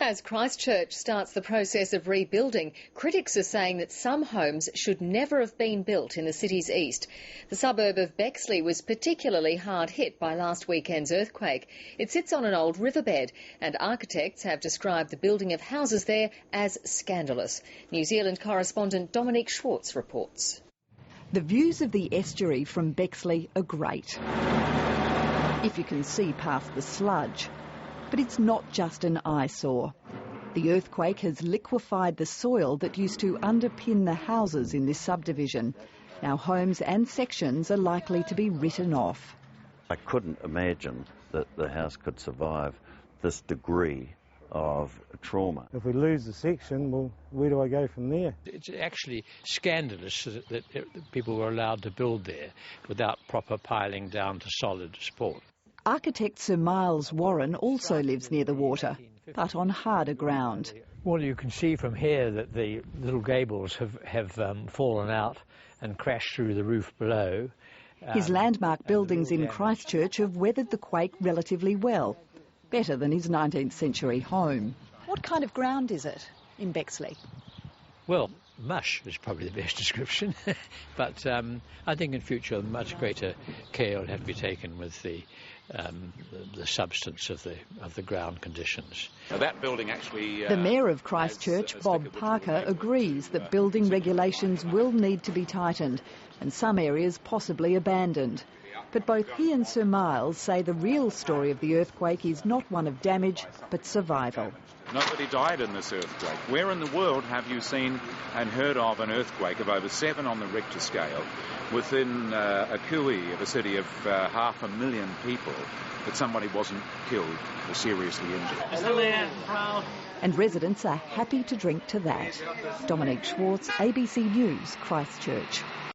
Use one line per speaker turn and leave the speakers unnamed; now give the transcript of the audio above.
As Christchurch starts the process of rebuilding, critics are saying that some homes should never have been built in the city's east. The suburb of Bexley was particularly hard hit by last weekend's earthquake. It sits on an old riverbed, and architects have described the building of houses there as scandalous. New Zealand correspondent Dominique Schwartz reports.
The views of the estuary from Bexley are great, if you can see past the sludge. But it's not just an eyesore. The earthquake has liquefied the soil that used to underpin the houses in this subdivision. Now homes and sections are likely to be written off.
I couldn't imagine that the house could survive this degree of trauma.
If we lose the section, well, where do I go from there?
It's actually scandalous that people were allowed to build there without proper piling down to solid support.
Architect Sir Miles Warren also lives near the water, but on harder ground.
Well, you can see from here that the little gables have fallen out and crashed through the roof below.
His landmark buildings in Christchurch have weathered the quake relatively well, better than his 19th century home. What kind of ground is it in Bexley?
Well, mush is probably the best description, but I think in future much greater care will have to be taken with the substance of the ground conditions.
That building actually...
the Mayor of Christchurch, Bob Parker, agrees that building regulations will need to be tightened and some areas possibly abandoned. But both he and Sir Miles say the real story of the earthquake is not one of damage, but survival.
Nobody died in this earthquake. Where in the world have you seen and heard of an earthquake of over 7 on the Richter scale within a kui of a city of 500,000 people that somebody wasn't killed or seriously injured?
And residents are happy to drink to that. Dominique Schwartz, ABC News, Christchurch.